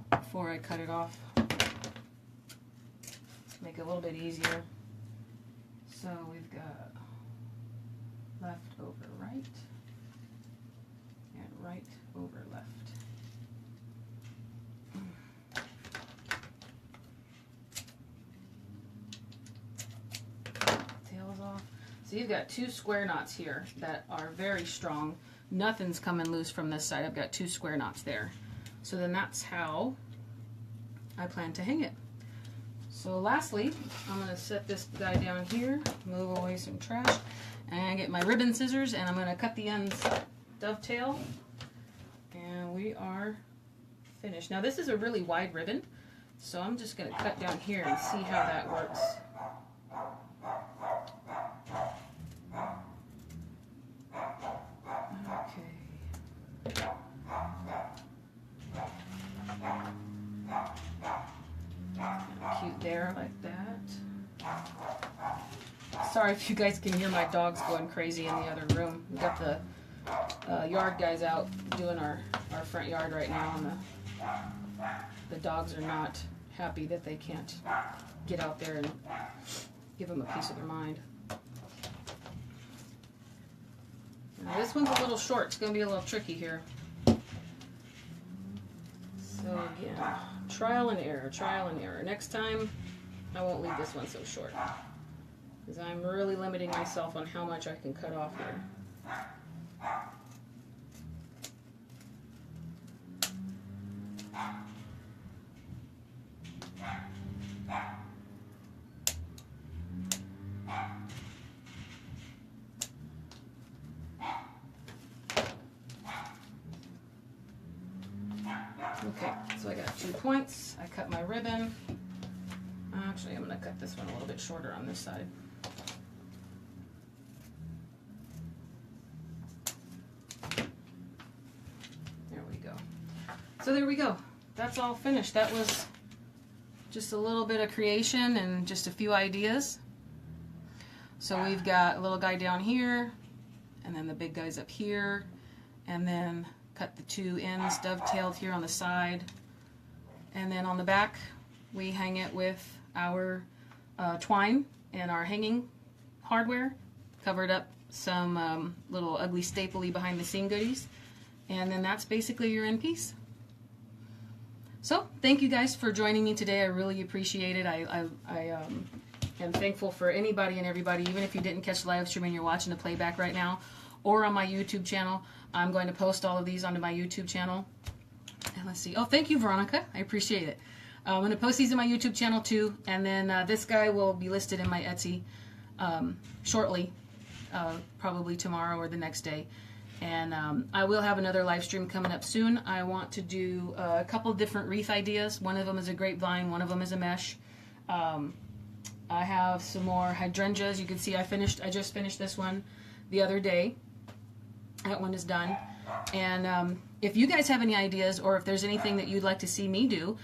before I cut it off. Make it a little bit easier. So we've got left over right, and right over left. Tails off. So you've got two square knots here that are very strong. Nothing's coming loose from this side. I've got two square knots there. So then that's how I plan to hang it. So lastly, I'm going to set this guy down here, move away some trash, and get my ribbon scissors, and I'm going to cut the ends dovetail, and we are finished. Now this is a really wide ribbon, so I'm just going to cut down here and see how that works. Cute there, like that. Sorry if you guys can hear my dogs going crazy in the other room. We've got the yard guys out doing our front yard right now, and the dogs are not happy that they can't get out there and give them a piece of their mind. Now, this one's a little short. It's going to be a little tricky here. So again, trial and error, trial and error. Next time, I won't leave this one so short, because I'm really limiting myself on how much I can cut off here. Okay, so I got 2 points. I cut my ribbon. Actually, I'm going to cut this one a little bit shorter on this side. There we go. So there we go. That's all finished. That was just a little bit of creation and just a few ideas. So we've got a little guy down here, and then the big guys up here, and then cut the two ends dovetailed here on the side. And then on the back, we hang it with our twine and our hanging hardware, covered up some little ugly stapley behind the scene goodies. And then that's basically your end piece. So thank you guys for joining me today. I really appreciate it. I am thankful for anybody and everybody, even if you didn't catch the live stream and you're watching the playback right now, or on my YouTube channel. I'm going to post all of these onto my YouTube channel. And let's see. Oh, thank you, Veronica. I appreciate it. I'm going to post these in my YouTube channel too, and then this guy will be listed in my Etsy shortly, probably tomorrow or the next day. And I will have another live stream coming up soon. I want to do a couple different wreath ideas. One of them is a grapevine, one of them is a mesh. I have some more hydrangeas. You can see I just finished this one the other day. That one is done. And if you guys have any ideas, or if there's anything that you'd like to see me do,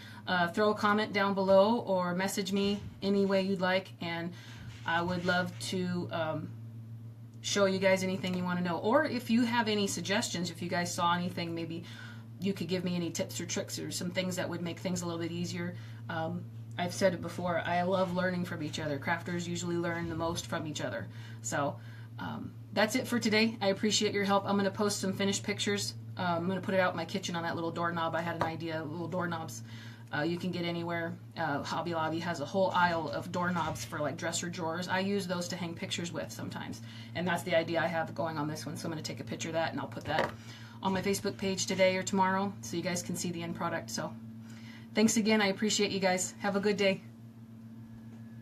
throw a comment down below or message me any way you'd like, and I would love to show you guys anything you want to know. Or if you have any suggestions, if you guys saw anything, maybe you could give me any tips or tricks or some things that would make things a little bit easier. I've said it before, I love learning from each other. Crafters usually learn the most from each other. So that's it for today. I appreciate your help. I'm going to post some finished pictures. I'm going to put it out in my kitchen on that little doorknob. I had an idea, little doorknobs. You can get anywhere. Hobby Lobby has a whole aisle of doorknobs for like dresser drawers. I use those to hang pictures with sometimes. And that's the idea I have going on this one. So I'm going to take a picture of that and I'll put that on my Facebook page today or tomorrow so you guys can see the end product. So thanks again. I appreciate you guys. Have a good day.